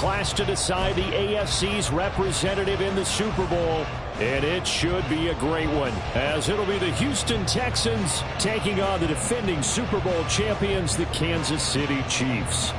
clash to decide the AFC's representative in the Super Bowl. And it should be a great one, as it'll be the Houston Texans taking on the defending Super Bowl champions, the Kansas City Chiefs.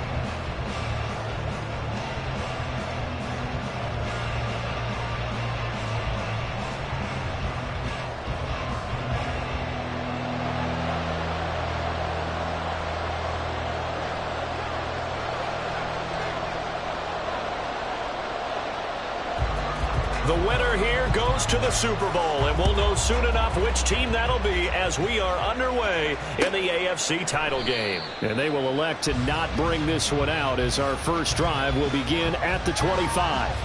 The winner here goes to the Super Bowl, and we'll know soon enough which team that'll be as we are underway in the AFC title game. And they will elect to not bring this one out, as our first drive will begin at the 25.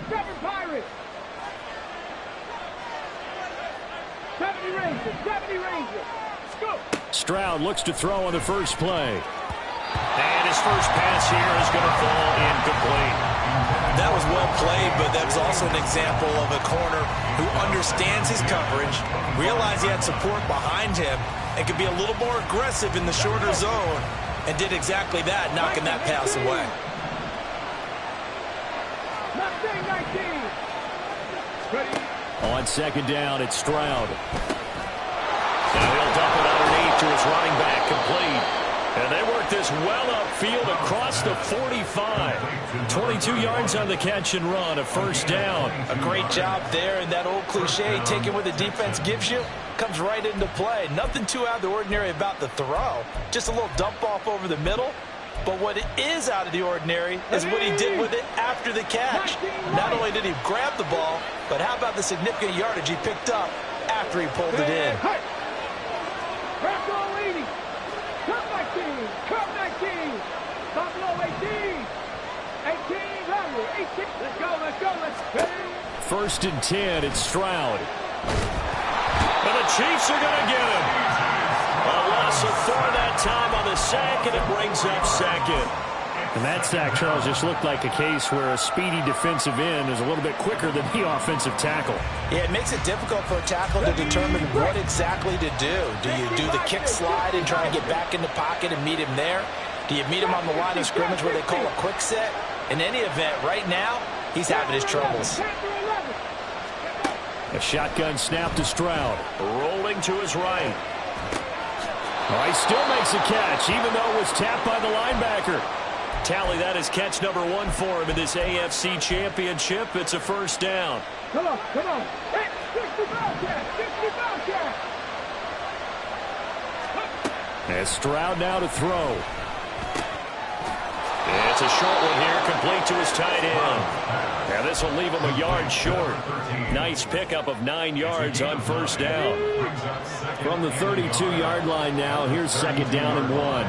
Kevin Pirates. 70 Rangers. Go. Stroud looks to throw on the first play. And his first pass here is going to fall incomplete. That was well played, but that was also an example of a corner who understands his coverage, realized he had support behind him, and could be a little more aggressive in the shorter zone, and did exactly that, knocking that pass away. 19. On second down, it's Stroud. Now he'll dump it underneath to his running back, complete. And they work this well upfield across the 45. 22 yards on the catch and run, a first down. A great job there, and that old cliche, taking what the defense gives you, comes right into play. Nothing too out of the ordinary about the throw. Just a little dump off over the middle. But what is out of the ordinary is what he did with it after the catch. Not only did he grab the ball, but how about the significant yardage he picked up after he pulled it in. Come 19. Buffalo 18. 18, Riley, 18. Let's go. First and 10, it's Stroud. And the Chiefs are going to get him. A loss of 4 that time on the sack, and it brings up second. And that sack, Charles, just looked like a case where a speedy defensive end is a little bit quicker than the offensive tackle. Yeah, it makes it difficult for a tackle to determine what exactly to do. Do you do the kick slide and try and get back in the pocket and meet him there? Do you meet him on the line of scrimmage where they call a quick set? In any event, right now, he's having his troubles. A shotgun snap to Stroud. Rolling to his right. Oh, he still makes a catch, even though it was tapped by the linebacker. Tally, that is catch number 1 for him in this AFC Championship. It's a first down. Come on. Hey, 60 catch. As Stroud now to throw. It's a short one here, complete to his tight end. Now this will leave him a yard short. Nice pickup of 9 yards on first down. From the 32-yard line now, here's second down and 1.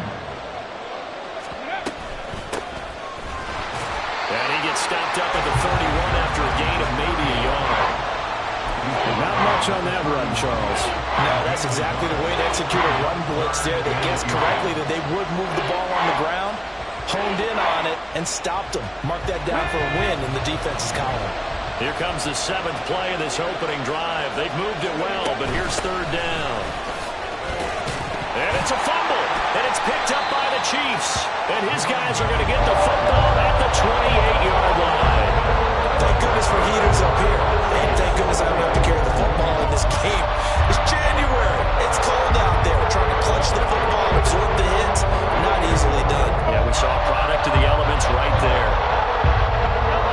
And he gets stopped up at the 31 after a gain of maybe a yard. Not much on that run, Charles. No, that's exactly the way to execute a run blitz there. They guessed correctly that they would move the ball on the ground, honed in on it, and stopped them. Mark that down for a win in the defense's column. Here comes the 7th play of this opening drive. They've moved it well, but here's third down. And it's a fumble, and it's picked up by the Chiefs. And his guys are going to get the football at the 28-yard line. Thank goodness for heaters up here. And thank goodness I don't have to carry the football in this game. It's January. It's cold out there. Trying to clutch the football and absorb the hits. Not easily done. Yeah, we saw a product of the elements right there.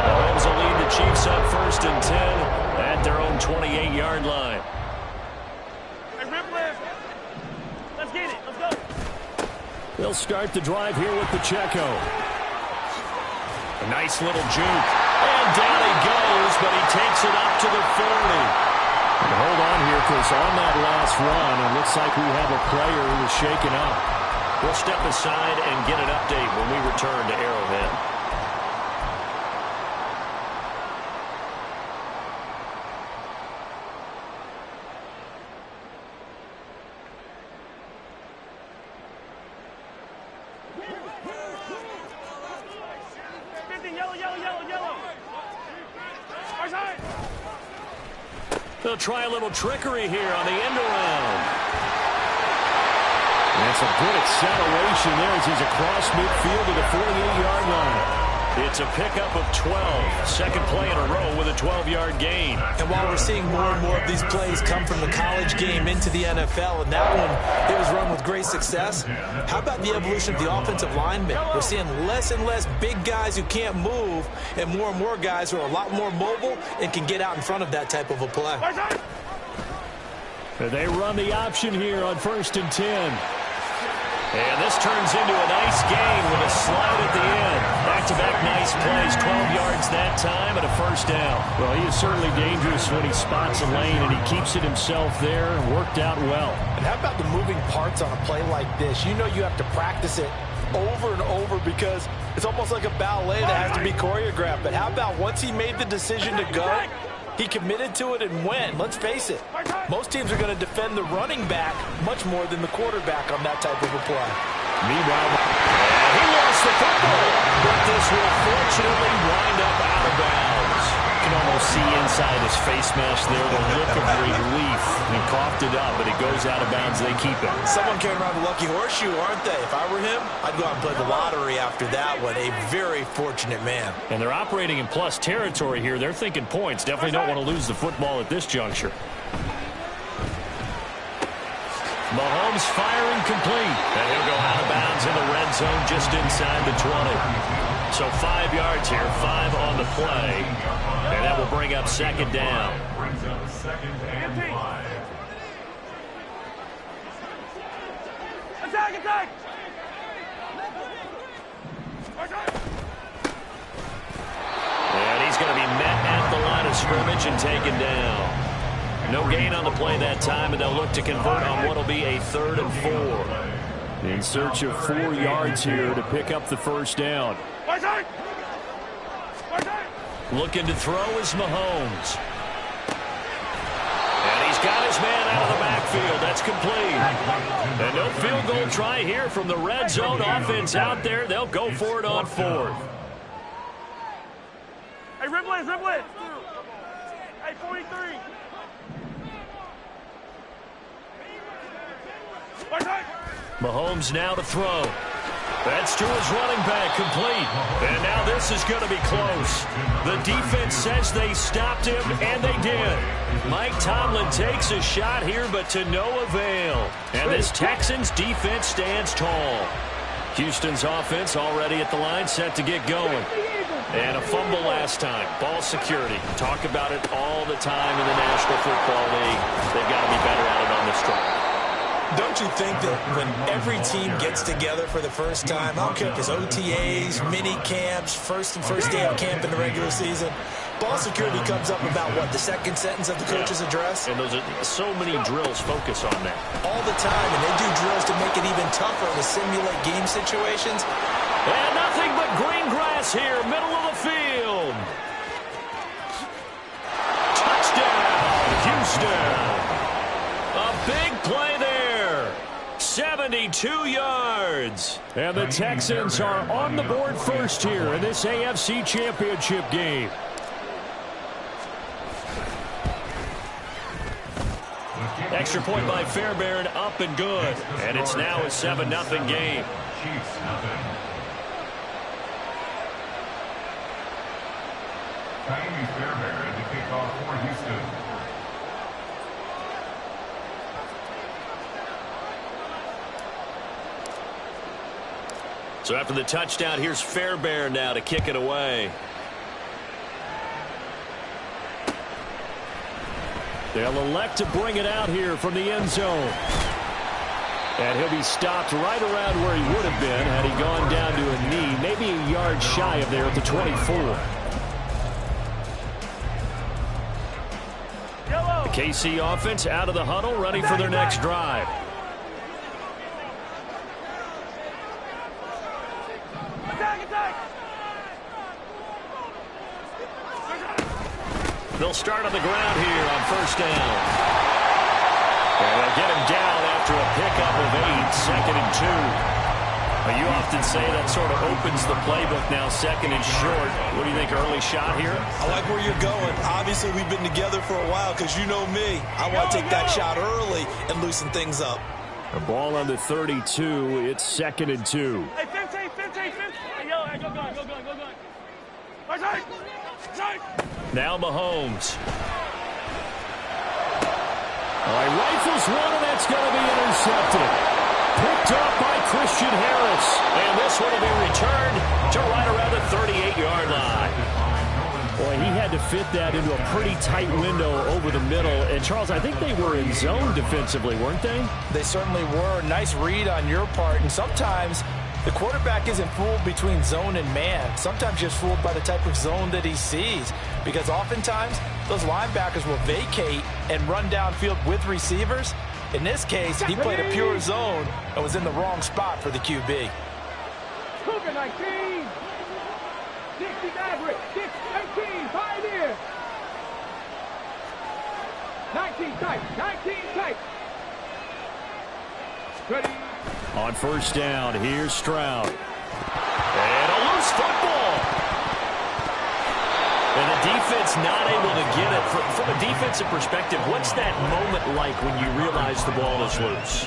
Mahomes will lead the Chiefs on first and 10 at their own 28-yard line. Hey, rip left. Let's get it. Let's go. They'll start the drive here with Pacheco. A nice little juke. And down he goes, but he takes it up to the 40. And hold on here, because on that last run, it looks like we have a player who was shaken up. We'll step aside and get an update when we return to Arrowhead. They'll try a little trickery here on the end around. That's a good acceleration there as he's across midfield to the 48-yard line. It's a pickup of 12. Second play in a row with a 12-yard gain. And while we're seeing more and more of these plays come from the college game into the NFL, and that one, it was run with great success, how about the evolution of the offensive linemen? We're seeing less and less big guys who can't move and more guys who are a lot more mobile and can get out in front of that type of a play. They run the option here on 1st and 10. And this turns into a nice gain with a slide at the end. Back-to-back nice plays, 12 yards that time and a first down. Well, he is certainly dangerous when he spots a lane, and he keeps it himself there. Worked out well. And how about the moving parts on a play like this? You know you have to practice it over and over because it's almost like a ballet that has to be choreographed. But how about once he made the decision to go, he committed to it and went. Let's face it, most teams are going to defend the running back much more than the quarterback on that type of a play. Meanwhile, he lost the football, but this will fortunately wind up out of bounds. You can almost see inside his face mask there the look of relief. He coughed it up, but it goes out of bounds. They keep it. Someone carrying around the lucky horseshoe, aren't they? If I were him, I'd go out and play the lottery after that one. A very fortunate man. And they're operating in plus territory here. They're thinking points. Definitely don't want to lose the football at this juncture. Mahomes firing complete. And he'll go out of bounds in the red zone just inside the 20. So 5 yards here, 5 on the play. And that will bring up second down. Attack! And he's going to be met at the line of scrimmage and taken down. No gain on the play that time, and they'll look to convert on what will be a 3rd and 4. in search of 4 yards here to pick up the first down. Looking to throw is Mahomes. And he's got his man out of the backfield. That's complete. And no field goal try here from the red zone offense out there. They'll go for it on 4th. Hey, rip blitz. Hey, 43. Mahomes now to throw. That's to his running back, complete. And now this is going to be close. The defense says they stopped him, and they did. Mike Tomlin takes a shot here, but to no avail. And this Texans defense stands tall. Houston's offense already at the line, set to get going. And a fumble last time. Ball security. Talk about it all the time in the National Football League. They've got to be better at it on this drive. Don't you think that when every team gets together for the first time, I don't care if it's OTAs, mini camps, first day of camp in the regular season, ball security comes up about what, the second sentence of the coach's address? And those are so many drills focus on that. All the time, and they do drills to make it even tougher to simulate game situations. And nothing but green grass here, middle of the field. Touchdown, Houston. A big play there. 72 yards. And the Texans are on the board first here in this AFC Championship game. Extra point by Fairbairn, up and good. And it's now a 7-0 game. Ka'imi Fairbairn to kick off for Houston. So after the touchdown, here's Fairbairn now to kick it away. They'll elect to bring it out here from the end zone. And he'll be stopped right around where he would have been had he gone down to a knee, maybe a yard shy of there at the 24. The KC offense out of the huddle, ready for their next drive. They'll start on the ground here on first down. And they'll get him down after a pickup of 8, 2nd and 2. Well, you often say that sort of opens the playbook now, second and short. What do you think, early shot here? I like where you're going. Obviously, we've been together for a while because you know me. I want to take that shot early and loosen things up. The ball on the 32. It's 2nd and 2. Hey, 15. Hey, yo, hey, go gun. Right. Now Mahomes. All right, rifles one, and that's going to be intercepted. Picked up by Christian Harris. And this one will be returned to right around the 38-yard line. Boy, he had to fit that into a pretty tight window over the middle. And, Charles, I think they were in zone defensively, weren't they? They certainly were. Nice read on your part. And sometimes the quarterback isn't fooled between zone and man. Sometimes just fooled by the type of zone that he sees. Because oftentimes, those linebackers will vacate and run downfield with receivers. In this case, he played a pure zone and was in the wrong spot for the QB. Cougar 19. 60 Maverick. 18 Pioneer. 19 tight. Ready. On first down, here's Stroud. And a loose football. And the defense not able to get it. From a defensive perspective, what's that moment like when you realize the ball is loose?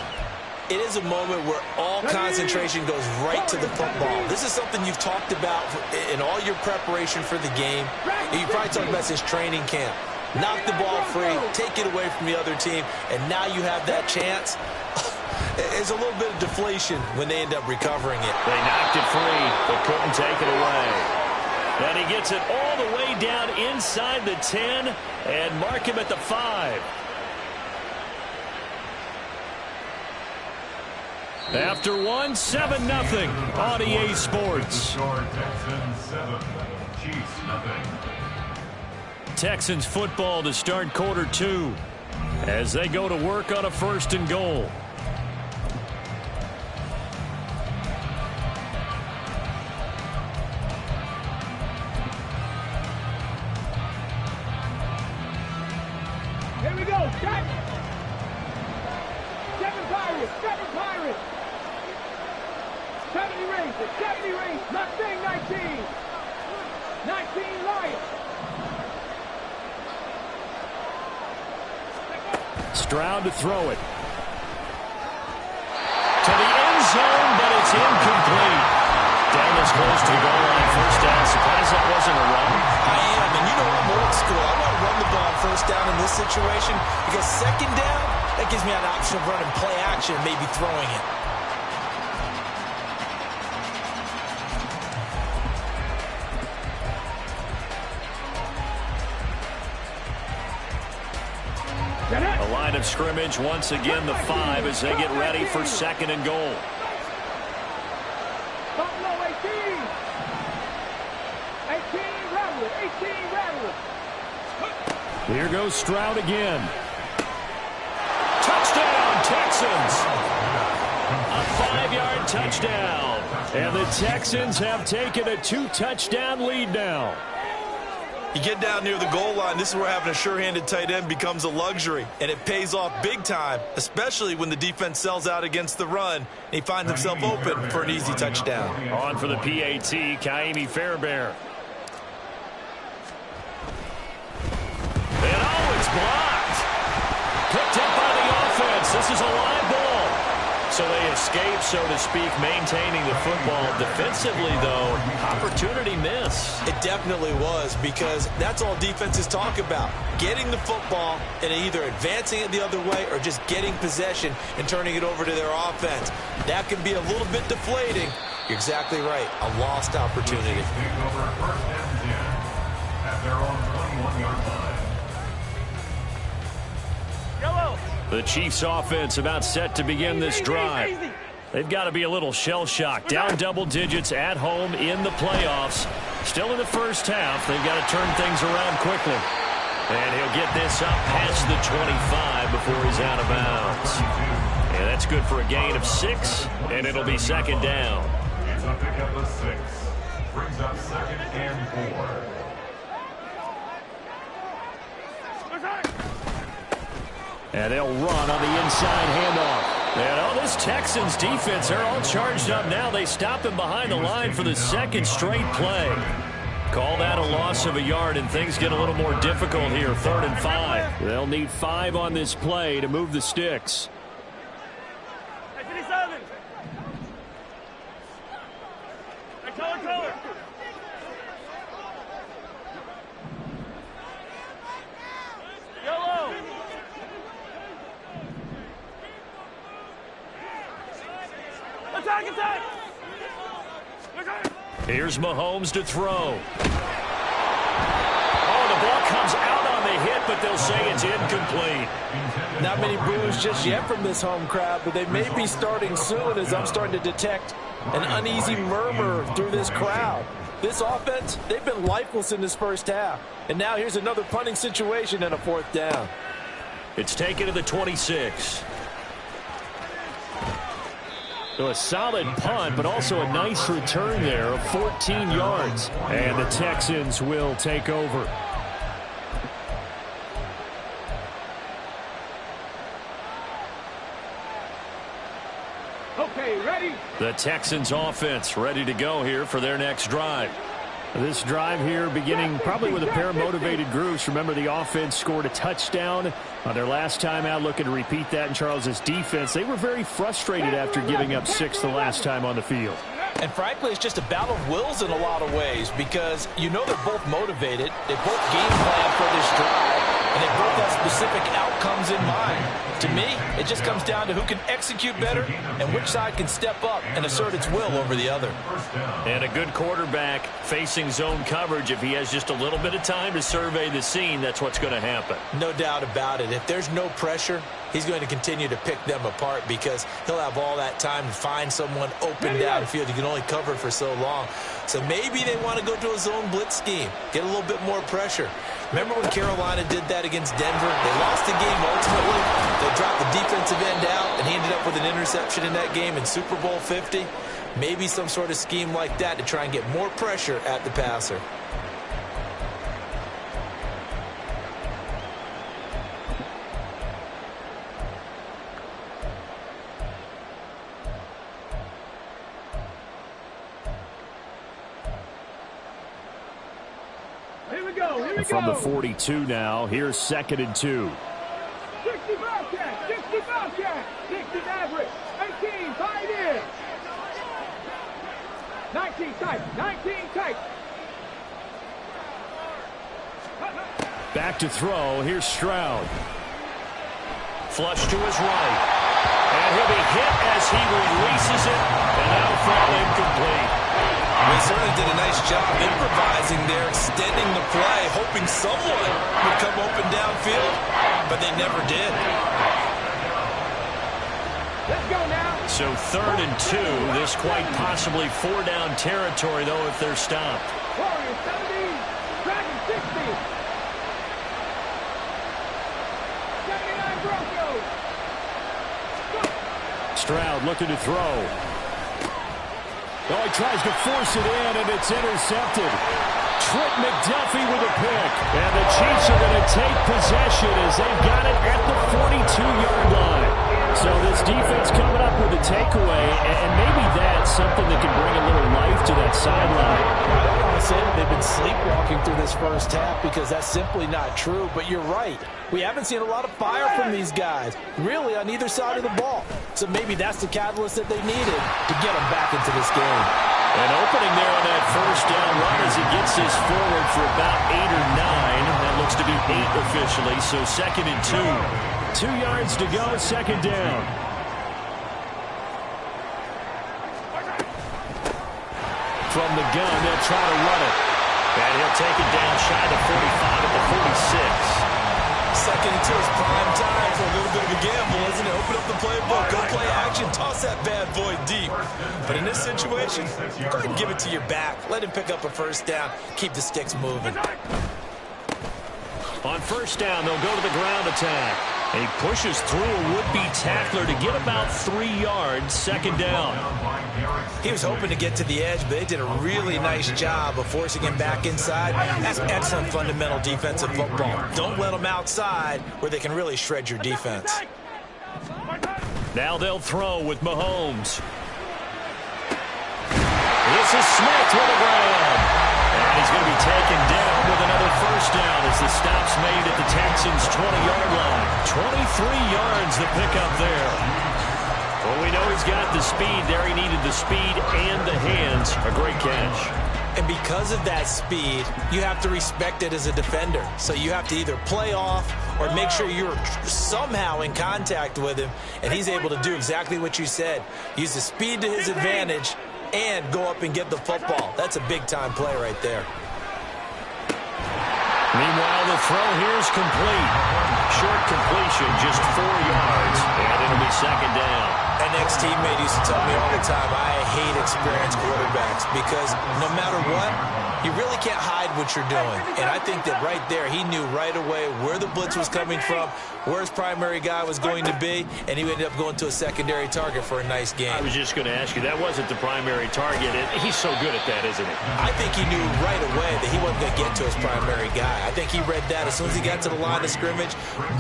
It is a moment where all concentration goes right to the football. This is something you've talked about in all your preparation for the game. And you probably talked about since training camp. Knock the ball free, take it away from the other team, and now you have that chance. There's a little bit of deflation when they end up recovering it. They knocked it free, but couldn't take it away. And he gets it all the way down inside the 10 and mark him at the 5. After 1, 7-0 on EA Sports. Texans 7, Chiefs nothing. Texans football to start quarter 2 as they go to work on a 1st and goal. Here we go. Seven Pirates. 70 Rangers. Mustang 19. 19 Lions. Stroud to throw it. To the end zone, but it's incomplete. Down as close to the goal line. First down. Surprised that wasn't a run. I am, and you know I'm old school. I want to run the ball first down in this situation because second down, that gives me an option of running play action and maybe throwing it. A line of scrimmage, once again the 5 as they get ready for 2nd and goal. Buffalo 18. 18 Rattler. Here goes Stroud again. Touchdown, Texans! A 5-yard touchdown. And the Texans have taken a 2-touchdown lead now. You get down near the goal line, this is where having a sure-handed tight end becomes a luxury, and it pays off big time, especially when the defense sells out against the run, and he finds himself open for an easy touchdown. On for the PAT, Ka'imi Fairbairn. And it's blocked. Picked up by the offense. This is a live ball. So they escape, so to speak, maintaining the football. Defensively, though, opportunity miss. It definitely was, because that's all defenses talk about. Getting the football and either advancing it the other way or just getting possession and turning it over to their offense. That can be a little bit deflating. You're exactly right. A lost opportunity. Take over 1st and 10 at their own 21-yard line. Yellow. The Chiefs offense about set to begin this drive. They've got to be a little shell-shocked. Down double digits at home in the playoffs. Still in the first half. They've got to turn things around quickly. And he'll get this up past the 25 before he's out of bounds. And that's good for a gain of 6, and it'll be 2nd down. It's a pickup of 6. Brings up 2nd and 4. And they'll run on the inside handoff. And all this Texans defense, they're all charged up now. They stop him behind the line for the second straight play. Call that a loss of a yard, and things get a little more difficult here. 3rd and 5. They'll need 5 on this play to move the sticks. Hey, 57. Hey, color. Yellow. Attack! Here's Mahomes to throw. Oh, the ball comes out on the hit, but they'll say it's incomplete. Not many boos just yet from this home crowd, but they may be starting soon as I'm starting to detect an uneasy murmur through this crowd. This offense, they've been lifeless in this first half. And now here's another punting situation and a 4th down. It's taken to the 26. So a solid punt, but also a nice return there of 14 yards. And the Texans will take over. Okay, ready? The Texans offense ready to go here for their next drive. This drive here beginning probably with a pair of motivated groups. Remember, the offense scored a touchdown on their last time out. Looking to repeat that in Charles's defense. They were very frustrated after giving up 6 the last time on the field. And frankly, it's just a battle of wills in a lot of ways because you know they're both motivated. They both game plan for this drive, and they both have specific outcomes in mind. To me, it just comes down to who can execute better and which side can step up and assert its will over the other. And a good quarterback facing zone coverage. If he has just a little bit of time to survey the scene, that's what's going to happen. No doubt about it. If there's no pressure, he's going to continue to pick them apart because he'll have all that time to find someone open downfield. He can only cover for so long. So maybe they want to go to a zone blitz scheme, get a little bit more pressure. Remember when Carolina did that against Denver? They lost the game ultimately. They dropped the defensive end out, and he ended up with an interception in that game in Super Bowl 50. Maybe some sort of scheme like that to try and get more pressure at the passer. From the 42 now, here's 2nd and 2. 60 Bobcat, 60 Bobcat, 60 Maverick, 18 tight end. 19 tight. Back to throw, here's Stroud. Flush to his right. And he'll be hit as he releases it, and that'll fall incomplete. They certainly did a nice job improvising there, extending the play, hoping someone would come open downfield, but they never did. Let's go now. So 3rd and 2, this quite possibly 4-down territory, though, if they're stopped. Warriors 70, Dragon 60. 79 Broncos. Stroud looking to throw. Oh, he tries to force it in, and it's intercepted. Trent McDuffie with a pick. And the Chiefs are going to take possession as they've got it at the 42-yard line. So this defense coming up with a takeaway, and maybe that's something that can bring a little life to that sideline. I don't want to say that they've been sleepwalking through this first half because that's simply not true, but you're right. We haven't seen a lot of fire from these guys, really on either side of the ball. So maybe that's the catalyst that they needed to get them back into this game. An opening there on that 1st down run as he gets this forward for about 8 or 9. That looks to be 8 officially, so 2nd and 2. 2 yards to go, 2nd down. From the gun, they'll try to run it. And he'll take it down shy of 45 at the 46. 2nd and 2 is prime time for a little bit of a gamble, isn't it? Open up the playbook, go play action, toss that bad boy deep. But in this situation, go ahead and give it to your back. Let him pick up a 1st down, keep the sticks moving. On 1st down, they'll go to the ground attack. And he pushes through a would-be tackler to get about 3 yards, 2nd down. He was hoping to get to the edge, but they did a really nice job of forcing him back inside. That's excellent fundamental defensive football. Don't let them outside where they can really shred your defense. Now they'll throw with Mahomes. This is Smith with a grab. And he's going to be taken down with another first down as the stop's made at the Texans' 20-yard line. 23 yards the pickup there. Well, we know he's got the speed there. He needed the speed and the hands. A great catch. And because of that speed, you have to respect it as a defender. So you have to either play off or make sure you're somehow in contact with him. And he's able to do exactly what you said. Use the speed to his advantage and go up and get the football. That's a big-time play right there. Meanwhile, the throw here is complete. Short completion, just 4 yards, and it'll be second down. An ex-teammate used to tell me all the time, I hate experienced quarterbacks because no matter what, you really can't hide what you're doing. And I think that right there, he knew right away where the blitz was coming from, where his primary guy was going to be, and he ended up going to a secondary target for a nice game. I was just going to ask you, that wasn't the primary target, and he's so good at that, isn't he? I think he knew right away that he wasn't going to get to his primary guy. I think he read that as soon as he got to the line of scrimmage,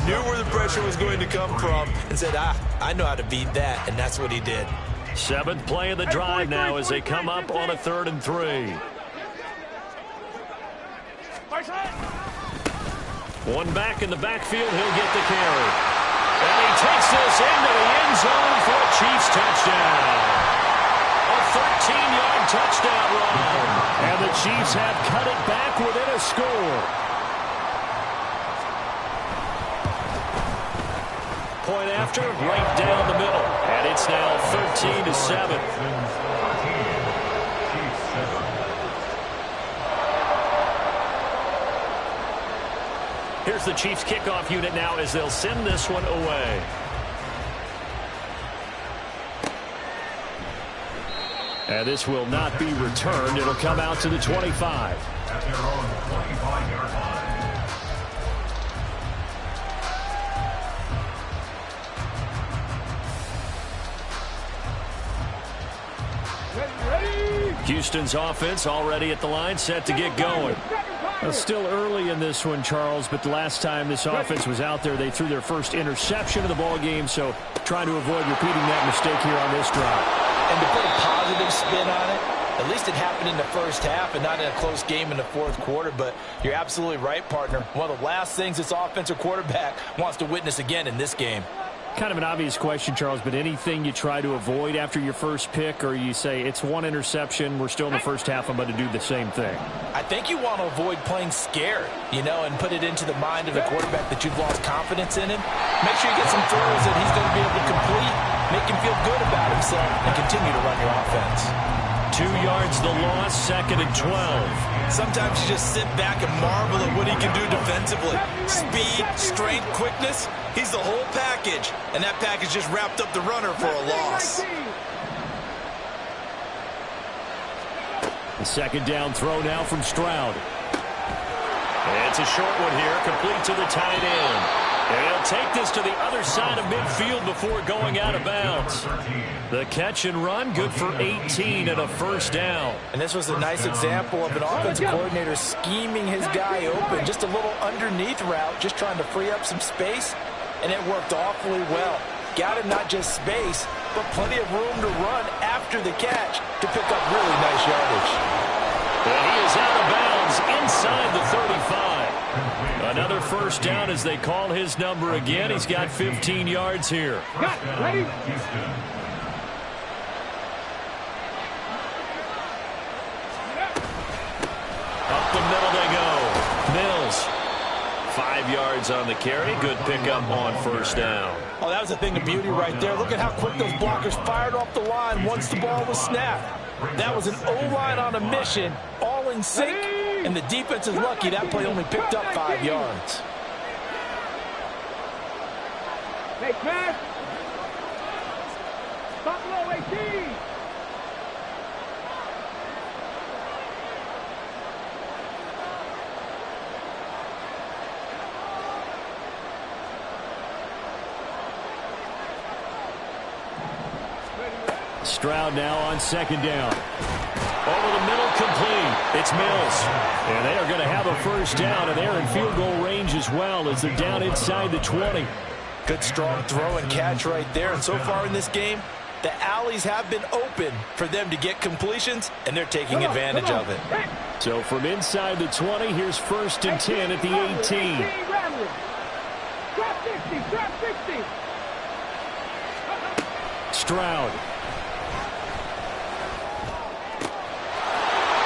knew where the pressure was going to come from, and said, I know how to beat that, and that's what he did. 7th play of the drive now as they come up on a 3rd and 3. One back in the backfield, he'll get the carry. And he takes this into the end zone for a Chiefs touchdown. A 13-yard touchdown run. And the Chiefs have cut it back within a score. Point after, right down the middle. And it's now 13-7. Here's the Chiefs kickoff unit now as they'll send this one away. And this will not be returned. It'll come out to the 25. At their own 25-yard line. Houston's offense already at the line, set to get going. Still early in this one, Charles, but the last time this offense was out there, they threw their first interception of the ball game, so trying to avoid repeating that mistake here on this drive. And to put a positive spin on it, at least it happened in the first half and not in a close game in the fourth quarter, but you're absolutely right, partner. One of the last things this offensive quarterback wants to witness again in this game. Kind of an obvious question, Charles, but anything you try to avoid after your first pick, or you say it's one interception, we're still in the first half, I'm going to do the same thing? I think you want to avoid playing scared, and put it into the mind of the quarterback that you've lost confidence in him. Make sure you get some throws that he's going to be able to complete, make him feel good about himself, and continue to run your offense. 2 yards the loss, 2nd and 12. Sometimes you just sit back and marvel at what he can do defensively. Speed, strength, quickness, he's the whole package. And that package just wrapped up the runner for a loss. The second down throw now from Stroud. It's a short one here, complete to the tight end. And he'll take this to the other side of midfield before going out of bounds. The catch and run, good for 18 and a first down. And this was a nice example of an offensive coordinator scheming his guy open. Just a little underneath route, just trying to free up some space. And it worked awfully well. Got him not just space, but plenty of room to run after the catch to pick up really nice yardage. And he is out of bounds inside the 35. Another first down as they call his number again. He's got 15 yards here. Ready? Up the middle they go. Mills. 5 yards on the carry. Good pickup on first down. Oh, that was a thing of beauty right there. Look at how quick those blockers fired off the line once the ball was snapped. That was an O-line on a mission, all in sync, and the defense is lucky that play only picked up 5 yards. Hey, Chris. Buffalo 18. Stroud now on second down. Over the middle, complete. It's Mills. And they are going to have a first down, and they're in field goal range as well as they're down inside the 20. Good, strong throw and catch right there. And so far in this game, the alleys have been open for them to get completions, and they're taking advantage of it. So from inside the 20, here's 1st and 10 at the 18. Drop 60, drop 60. Stroud.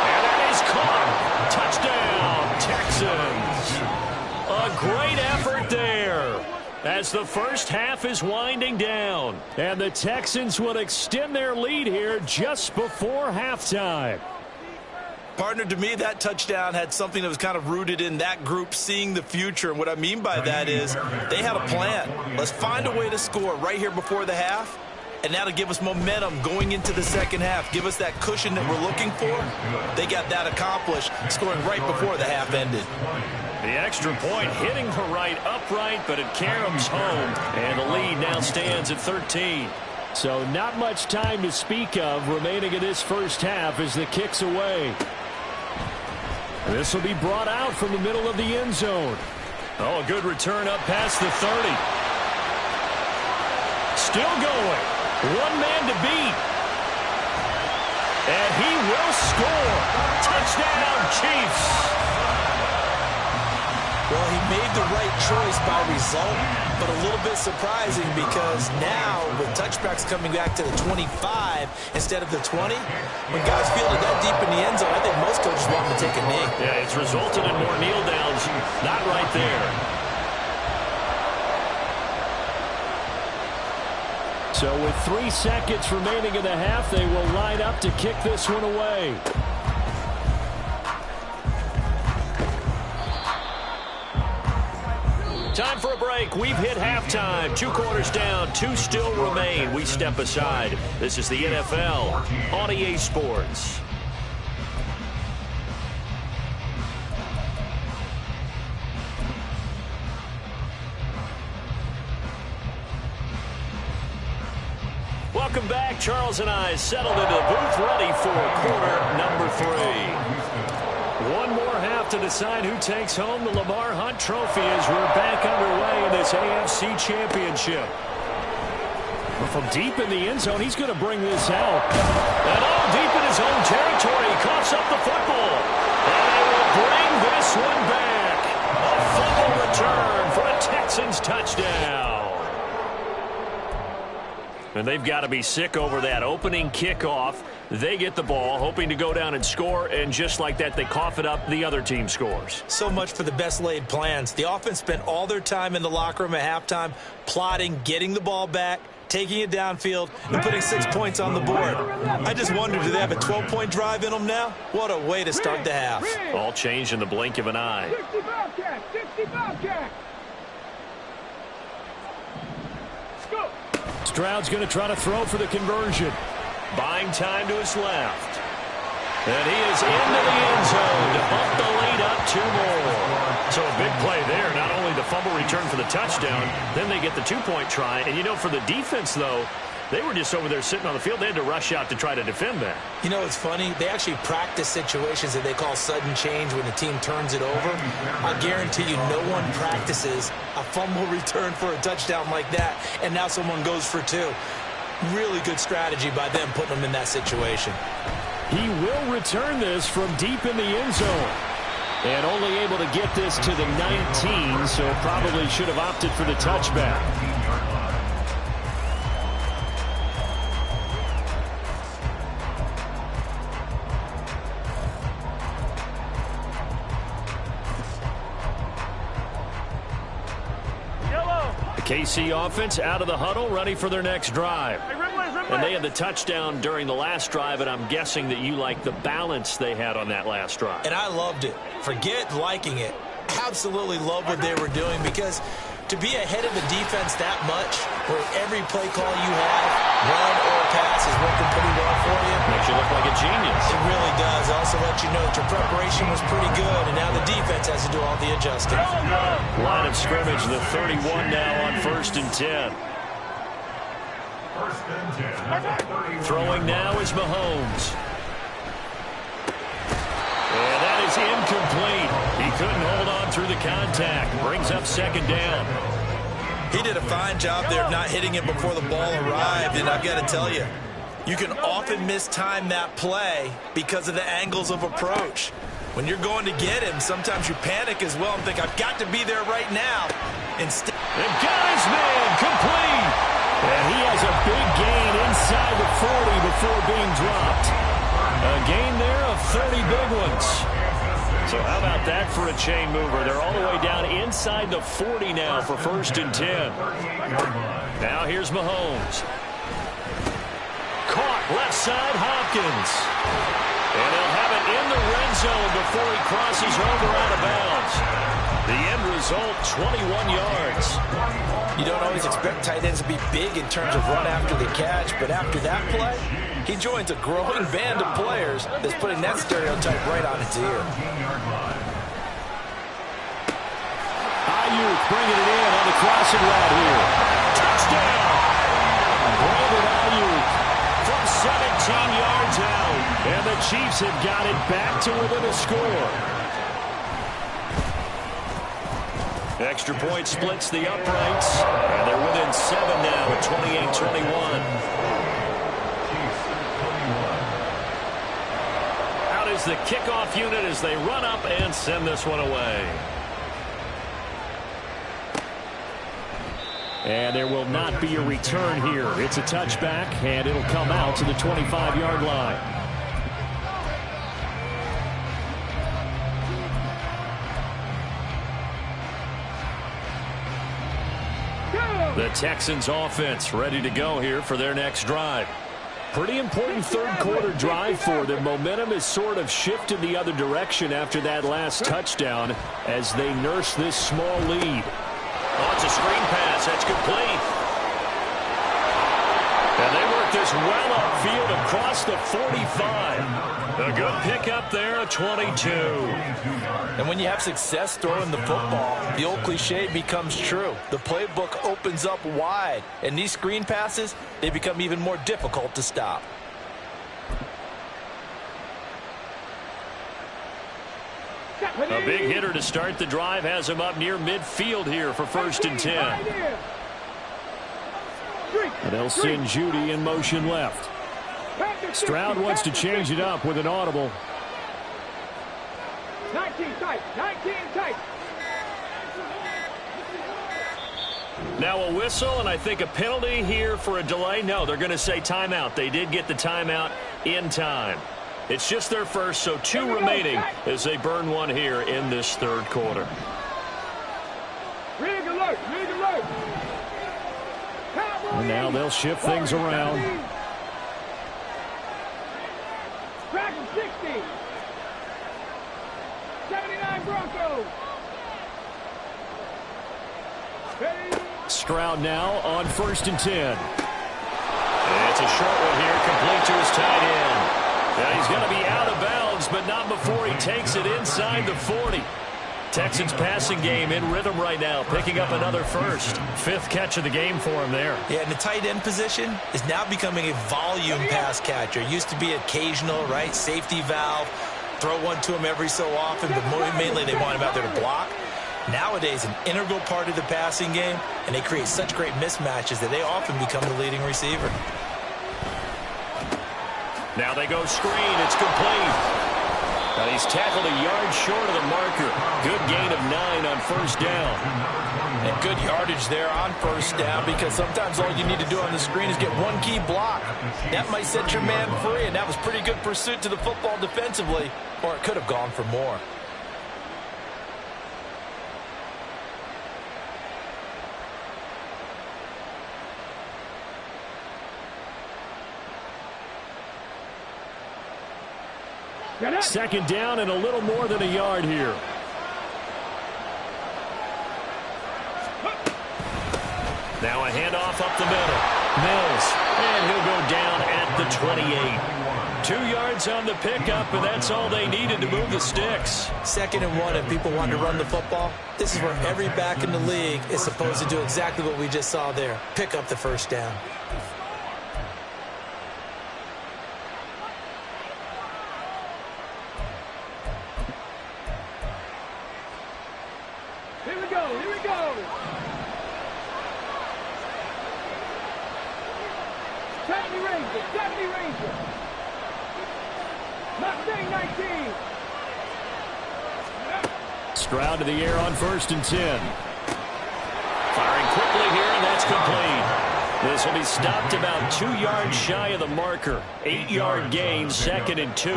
And that is caught. Touchdown, Texans. A great effort there as the first half is winding down. And the Texans will extend their lead here just before halftime. Partner, to me, that touchdown had something that was kind of rooted in that group seeing the future. And what I mean by that is they had a plan. Let's find a way to score right here before the half. And that'll give us momentum going into the second half. Give us that cushion that we're looking for. They got that accomplished, scoring right before the half ended. The extra point hitting the right upright, but it caroms home. And the lead now stands at 13. So not much time to speak of remaining in this first half as the kick's away. This will be brought out from the middle of the end zone. Oh, a good return up past the 30. Still going. One man to beat. And he will score. Touchdown, Chiefs. Well, he made the right choice by result, but a little bit surprising because now with touchbacks coming back to the 25 instead of the 20, when guys feel it that deep in the end zone, I think most coaches want them to take a knee. Yeah, it's resulted in more kneel downs. Not right there. So with 3 seconds remaining in the half, they will line up to kick this one away. Time for a break. We've hit halftime. 2 quarters down. 2 still remain. We step aside. This is the NFL on EA Sports. Welcome back. Charles and I settled into the booth, ready for quarter number 3. One more half to decide who takes home the Lamar Hunt Trophy as we're back underway in this AFC Championship. From deep in the end zone, he's going to bring this out. And all deep in his own territory, he coughs up the football. And they will bring this one back. A fumble return for a Texans touchdown. And they've got to be sick over that opening kickoff. They get the ball, hoping to go down and score, and just like that, they cough it up. The other team scores. So much for the best laid plans. The offense spent all their time in the locker room at halftime, plotting, getting the ball back, taking it downfield, and putting 6 points on the board. I just wonder, do they have a 12-point drive in them now? What a way to start the half. All changed in the blink of an eye. 60 Bobcat, 60 Bobcat. Stroud's going to try to throw for the conversion. Buying time to his left. And he is into the end zone to bump the lead up 2 more. So a big play there. Not only the fumble return for the touchdown, then they get the 2-point try. And, you know, for the defense, though, they were just over there sitting on the field. They had to rush out to try to defend that. You know, it's funny. They actually practice situations that they call sudden change when the team turns it over. I guarantee you no one practices a fumble return for a touchdown like that, and now someone goes for 2. Really good strategy by them putting them in that situation. He will return this from deep in the end zone. And only able to get this to the 19, so probably should have opted for the touchback. KC offense out of the huddle, ready for their next drive. And they had the touchdown during the last drive, and I'm guessing that you like the balance they had on that last drive. And I loved it. Forget liking it. Absolutely love what they were doing, because to be ahead of the defense that much, where every play call you have, run or pass, is working pretty well for you. Makes you look like a genius. It really does. Also let you know that your preparation was pretty good, and now the defense has to do all the adjusting. Line of scrimmage, the 31 now on 1st and 10. Throwing now is Mahomes. And that is incomplete. He couldn't hold on through the contact. Brings up 2nd down. He did a fine job there of not hitting it before the ball arrived, and I've got to tell you, you can often mistime that play because of the angles of approach. When you're going to get him, sometimes you panic as well and think, I've got to be there right now. Instead, the guy's man complete. And he has a big gain inside the 40 before being dropped. A gain there of 30 big ones. So how about that for a chain mover? They're all the way down inside the 40 now for 1st and 10. Now here's Mahomes. Caught left side, Hopkins. And he'll have it in the red zone before he crosses over out of bounds. The end result, 21 yards. You don't always expect tight ends to be big in terms of run after the catch, but after that play, he joins a growing band of players that's putting that stereotype right on its ear. Ayuk bringing it in on the crossing route here. Touchdown! Brandon Ayuk From 17 yards out. And the Chiefs have got it back to within a score. Extra point splits the uprights. And they're within 7 now at 28-21. Out is the kickoff unit as they run up and send this one away. And there will not be a return here. It's a touchback, and it'll come out to the 25-yard line. The Texans offense ready to go here for their next drive. Pretty important third-quarter drive for them. Momentum has sort of shifted the other direction after that last touchdown as they nurse this small lead. Oh, it's a screen pass. That's complete. And they work this well upfield across the 45. A good pickup there at 22. And when you have success throwing the football, the old cliche becomes true. The playbook opens up wide, and these screen passes, they become even more difficult to stop. A big hitter to start the drive has him up near midfield here for 1st and 10. And they'll send Judy in motion left. Stroud wants to change it up with an audible. 19 tight, 19 tight. Now a whistle, and I think a penalty here for a delay. No, they're going to say timeout. They did get the timeout in time. It's just their first, so 2 remaining as they burn one here in this third quarter. Rig alert, rig alert. And now they'll shift things around. Dragon 60. 79 Broncos. Stroud now on 1st and 10. And it's a short one here, complete to his tight end. Now he's going to be out of bounds, but not before he takes it inside the 40. Texans passing game in rhythm right now, picking up another first. 5th catch of the game for him there. Yeah, and the tight end position is now becoming a volume pass catcher. Used to be occasional, right? Safety valve. Throw one to him every so often, but mainly they want him out there to block. Nowadays, an integral part of the passing game, and they create such great mismatches that they often become the leading receiver. Now they go screen. It's complete. Now he's tackled a yard short of the marker. Good gain of 9 on 1st down. And good yardage there on 1st down, because sometimes all you need to do on the screen is get one key block. That might set your man free, and that was pretty good pursuit to the football defensively, or it could have gone for more. Second down and a little more than a yard here. Now a handoff up the middle. Mills, and he'll go down at the 28. 2 yards on the pickup, and that's all they needed to move the sticks. 2nd and 1, if people want to run the football, this is where every back in the league is supposed to do exactly what we just saw there. Pick up the 1st down. Here we go, here we go. 70 Rangers, 70 Rangers. Mustang 19. Stroud to the air on 1st and 10. Firing quickly here, and that's complete. This will be stopped about 2 yards shy of the marker. 8-yard gain, 2nd and 2.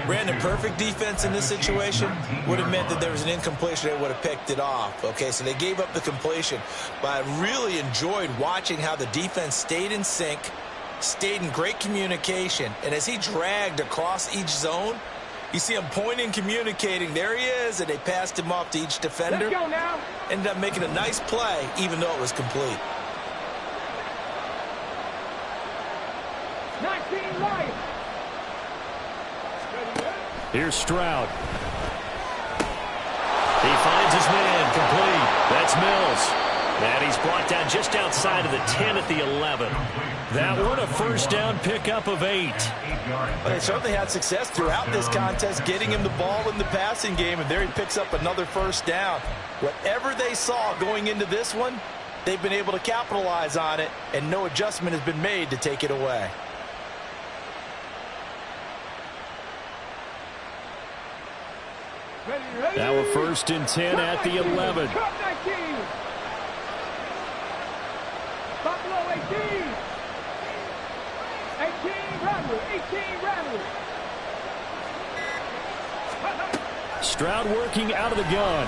Brandon, perfect defense in this situation would have meant that there was an incompletion. They would have picked it off. Okay, so they gave up the completion. But I really enjoyed watching how the defense stayed in sync, stayed in great communication. And as he dragged across each zone, you see him pointing, communicating. There he is, and they passed him off to each defender. Let's go now. Ended up making a nice play, even though it was complete. 19 Lions. Here's Stroud. He finds his man, complete. That's Mills. And he's brought down just outside of the 10 at the 11. That one a first down pickup of 8. Well, they certainly had success throughout this contest, getting him the ball in the passing game, and there he picks up another first down. Whatever they saw going into this one, they've been able to capitalize on it, and no adjustment has been made to take it away. Ready. Now a 1st and 10 at the 11. Cup 19. Buffalo 18. 18 Ramley. 18 Ramley. Stroud working out of the gun.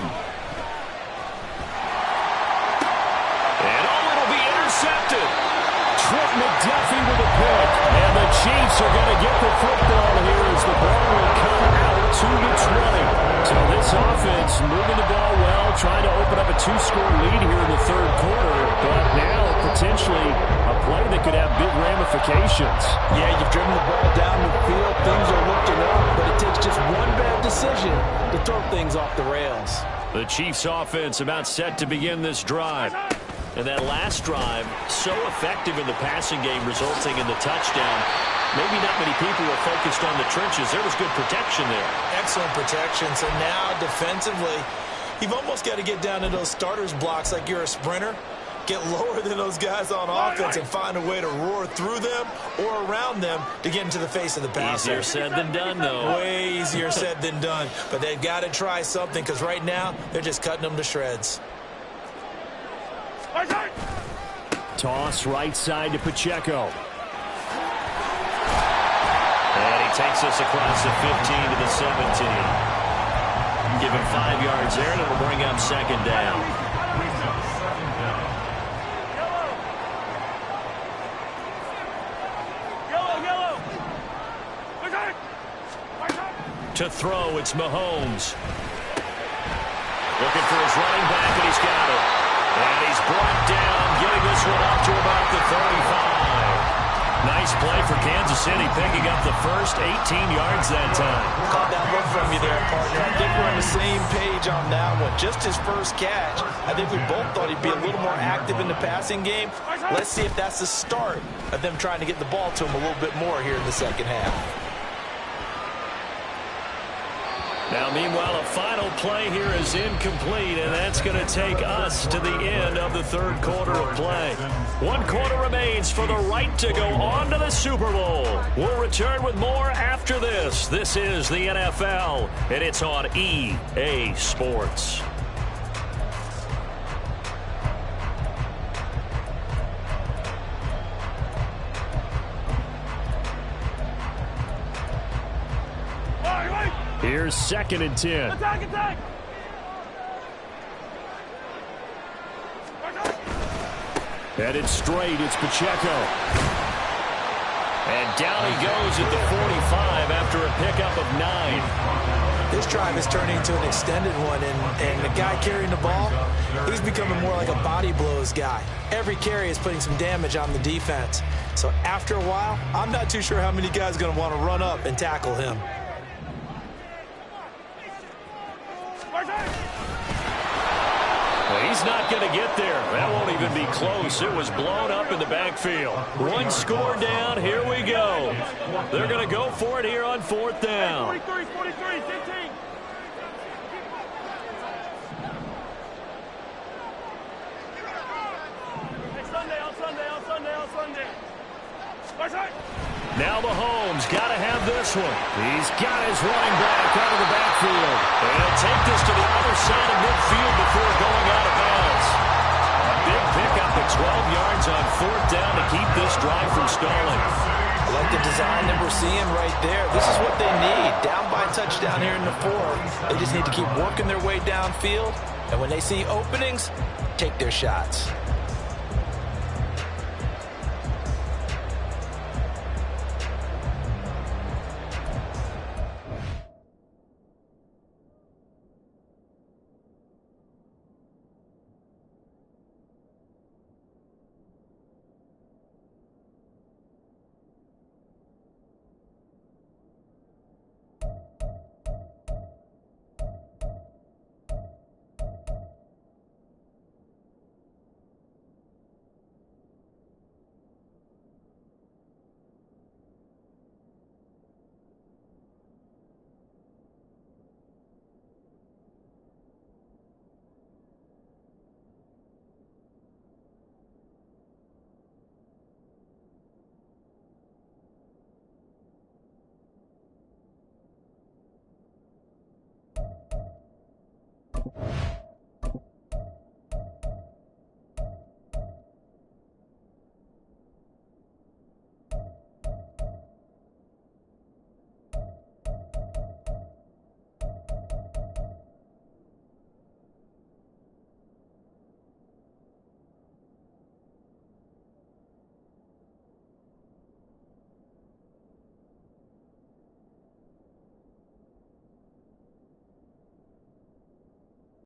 And it'll be intercepted. Trent McDuffie with a pick. And the Chiefs are going to get the football here as the ball will come out to the 20. So this offense moving the ball well, trying to open up a 2-score lead here in the 3rd quarter. But now potentially a play that could have big ramifications. Yeah, you've driven the ball down the field. Things are looking up, but it takes just one bad decision to throw things off the rails. The Chiefs offense about set to begin this drive. And that last drive, so effective in the passing game, resulting in the touchdown. Maybe not many people were focused on the trenches. There was good protection there. Excellent protection. So now defensively, you've almost got to get down to those starters blocks like you're a sprinter. Get lower than those guys on offense and find a way to roar through them or around them to get into the face of the passer. Easier said than done, though. Way easier said than done. But they've got to try something because right now they're just cutting them to shreds. Toss right side to Pacheco. And he takes us across the 15 to the 17. Give him 5 yards there, and it'll bring up 2nd down. To throw, it's Mahomes. Looking for his running back, and he's got it. And he's brought down, getting this one up to about the 35. Nice play for Kansas City, picking up the first 18 yards that time. Caught that look from you there, partner. I think we're on the same page on that one. Just his first catch. I think we both thought he'd be a little more active in the passing game. Let's see if that's the start of them trying to get the ball to him a little bit more here in the second half. Now, meanwhile, a final play here is incomplete, and that's going to take us to the end of the 3rd quarter of play. 1 quarter remains for the right to go on to the Super Bowl. We'll return with more after this. This is the NFL, and it's on EA Sports. Here's 2nd and 10. Attack! Headed straight, it's Pacheco. And down he goes at the 45 after a pickup of 9. This drive has turned into an extended one, and the guy carrying the ball, he's becoming more like a body blows guy. Every carry is putting some damage on the defense. So after a while, I'm not too sure how many guys are going to want to run up and tackle him. Well, he's not going to get there. That won't even be close. It was blown up in the backfield. 1 score down. Here we go. They're going to go for it here on 4th down. 43, 15. On Sunday. Now Mahomes got to have this one. He's got his running back out of the backfield. And he'll take this to the other side of midfield before going out of bounds. A big pickup at 12 yards on 4th down to keep this drive from stalling. I like the design that we're seeing right there. This is what they need. Down by a touchdown here in the 4th. They just need to keep working their way downfield. And when they see openings, take their shots.